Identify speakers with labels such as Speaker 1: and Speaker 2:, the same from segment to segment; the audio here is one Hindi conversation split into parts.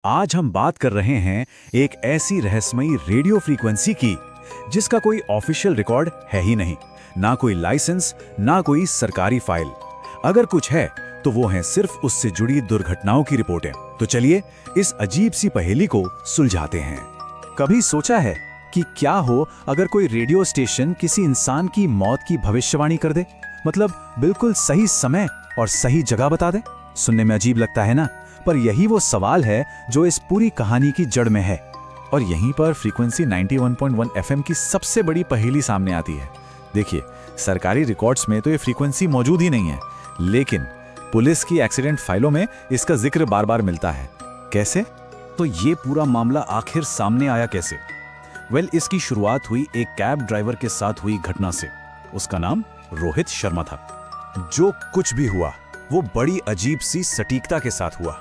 Speaker 1: आज हम बात कर रहे हैं एक ऐसी रहस्यमयी रेडियो फ्रीक्वेंसी की जिसका कोई ऑफिशियल रिकॉर्ड है ही नहीं, ना कोई लाइसेंस, ना कोई सरकारी फाइल। अगर कुछ है तो वो है सिर्फ उससे जुड़ी दुर्घटनाओं की रिपोर्टें। तो चलिए इस अजीब सी पहेली को सुलझाते हैं। कभी सोचा है कि क्या हो अगर कोई रेडियो स्टेशन किसी इंसान की मौत की भविष्यवाणी कर दे, मतलब बिल्कुल सही समय और सही जगह बता दे? सुनने में अजीब लगता है ना, पर यही वो सवाल है जो इस पूरी कहानी की जड़ में है। और यहीं पर फ्रीक्वेंसी 91.1 एफएम की सबसे बड़ी पहेली सामने आती है। देखिए, सरकारी रिकॉर्ड्स में तो ये फ्रीक्वेंसी मौजूद ही नहीं है, लेकिन पुलिस की एक्सीडेंट फाइलों में इसका जिक्र बार बार मिलता है। कैसे? तो ये पूरा मामला आखिर सामने आया कैसे? इसकी शुरुआत हुई एक कैब ड्राइवर के साथ हुई घटना से। उसका नाम रोहित शर्मा था। जो कुछ भी हुआ वो बड़ी अजीब सी सटीकता के साथ हुआ।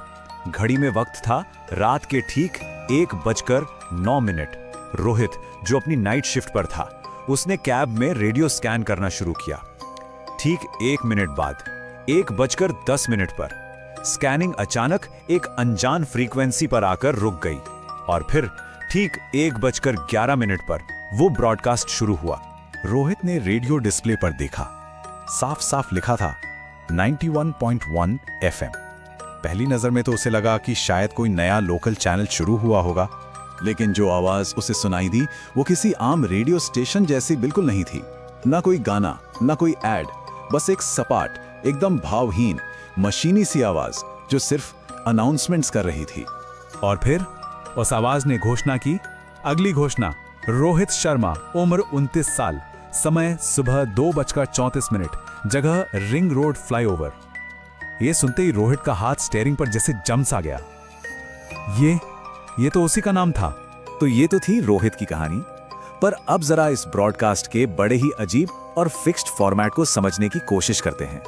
Speaker 1: घड़ी में वक्त था रात के ठीक 1:09। रोहित, जो अपनी नाइट शिफ्ट पर था, उसने कैब में रेडियो स्कैन करना शुरू किया। ठीक 1 मिनट बाद 1:10 पर स्कैनिंग अचानक एक अनजान फ्रीक्वेंसी पर आकर रुक गई और फिर ठीक 1:11 पर वो ब्रॉडकास्ट शुरू हुआ। रोहित ने रेडियो डिस्प्ले पर देखा, साफ साफ लिखा था 91.1 एफएम। पहली नजर में तो उसे लगा कि शायद कोई नया लोकल चैनल शुरू हुआ होगा, लेकिन जो आवाज उसे सुनाई दी वो किसी आम रेडियो स्टेशन जैसी बिल्कुल नहीं थी। ना कोई गाना, ना कोई एड, बस एक सपाट, एकदम भावहीन, मशीनी सी आवाज जो सिर्फ अनाउंसमेंट्स कर रही थी। और फिर उस आवाज ने घोषणा की, अगली घोषणा, रोहित शर्मा, उम्र 29 साल, समय सुबह 2:34, जगह रिंग रोड फ्लाईओवर। ये सुनते ही रोहित का हाथ स्टीयरिंग पर जैसे जम सा गया। ये तो उसी का नाम था। तो ये तो थी रोहित की कहानी। पर अब जरा इस ब्रॉडकास्ट के बड़े ही अजीब और फिक्स्ड फॉर्मेट को समझने की कोशिश करते हैं।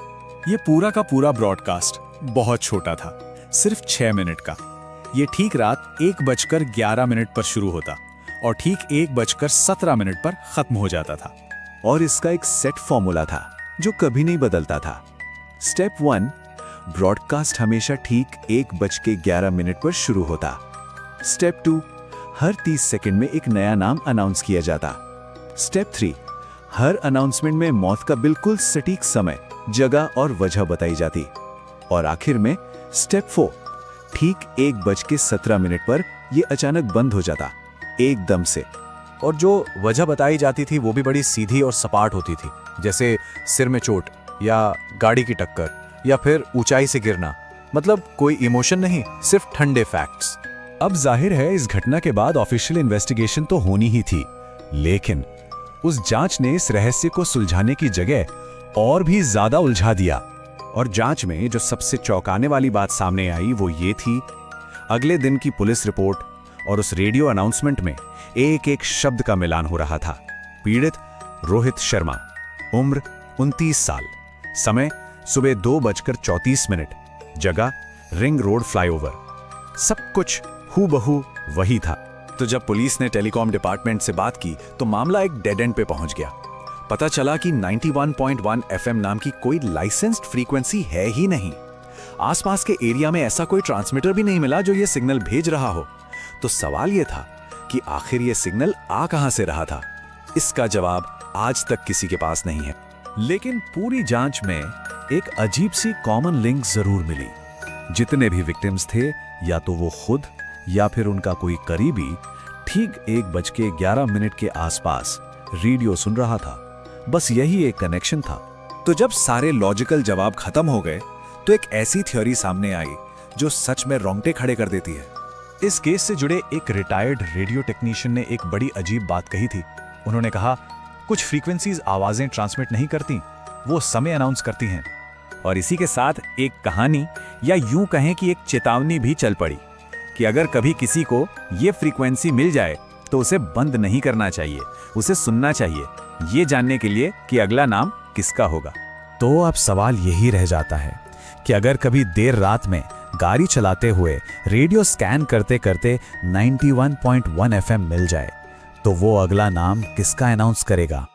Speaker 1: ये पूरा का पूरा ब्रॉडकास्ट बहुत छोटा था, सिर्फ 6 मिनट का। ये ठीक रात 1:11 पर शुरू होता और ठीक 1:17 पर खत्म हो जाता था। और इसका एक सेट फॉर्मूला था जो कभी नहीं बदलता था। स्टेप 1, ब्रॉडकास्ट हमेशा ठीक 1:11 पर शुरू होता। स्टेप 2, हर 30 सेकंड में एक नया नाम अनाउंस किया जाता। स्टेप 3, हर अनाउंसमेंट में मौत का बिल्कुल सटीक समय, जगह और वजह बताई जाती। और आखिर में स्टेप 4, ठीक 1:17 पर यह अचानक बंद हो जाता, एकदम से। और जो वजह बताई जाती थी वो भी बड़ी सीधी और सपाट होती थी, जैसे सिर में चोट या गाड़ी की टक्कर या फिर ऊंचाई से गिरना। मतलब कोई इमोशन नहीं, सिर्फ ठंडे फैक्ट्स। अब जाहिर है इस घटना के बाद ऑफिशियल इन्वेस्टिगेशन तो होनी ही थी, लेकिन उस जांच ने इस रहस्य को सुलझाने की जगह और भी ज्यादा उलझा दिया। और जांच में जो सबसे चौंकाने वाली बात सामने आई वो ये थी, अगले दिन की पुलिस रिपोर्ट और उस रेडियो अनाउंसमेंट में एक एक शब्द का मिलान हो रहा था। पीड़ित रोहित शर्मा, उम्र 29 साल, समय सुबह 2:34, जगह रिंग रोड फ्लाईओवर। सब कुछ हूबहू वही था। तो जब पुलिस ने टेलीकॉम डिपार्टमेंट से बात की तो मामला एक डेड एंड पे पहुंच गया। पता चला कि 91.1 एफएम नाम की कोई लाइसेंस्ड फ्रीक्वेंसी है ही नहीं। आसपास के एरिया में ऐसा कोई ट्रांसमीटर भी नहीं मिला जो ये सिग्नल भेज रहा हो। तो सवाल यह था कि आखिर ये सिग्नल आ कहां से रहा था? इसका जवाब आज तक किसी के पास नहीं है। लेकिन पूरी जांच में एक अजीब सी कॉमन लिंक जरूर मिली। जितने भी विक्टिम्स थे, या तो वो खुद या फिर उनका कोई करीबी, ठीक 1:11 के आसपास रेडियो सुन रहा था। बस यही एक कनेक्शन था। तो जब सारे लॉजिकल जवाब खत्म हो गए तो एक ऐसी थ्योरी सामने आई जो सच में रोंगटे खड़े कर देती है। इस केस से जुड़े एक रिटायर्ड रेडियो टेक्नीशियन ने एक बड़ी अजीब बात कही थी। उन्होंने कहा, कुछ फ्रीक्वेंसीज आवाजें ट्रांसमिट नहीं करती, वो समय अनाउंस करती हैं। और इसी के साथ एक कहानी, या यूं कहें कि एक चेतावनी भी चल पड़ी कि अगर कभी किसी को ये फ्रीक्वेंसी मिल जाए तो उसे बंद नहीं करना चाहिए, उसे सुनना चाहिए, ये जानने के लिए कि अगला नाम किसका होगा। तो अब सवाल यही रह जाता है कि अगर कभी देर रात में गाड़ी चलाते हुए रेडियो स्कैन करते करते 91.1 एफएम मिल जाए तो वो अगला नाम किसका अनाउंस करेगा?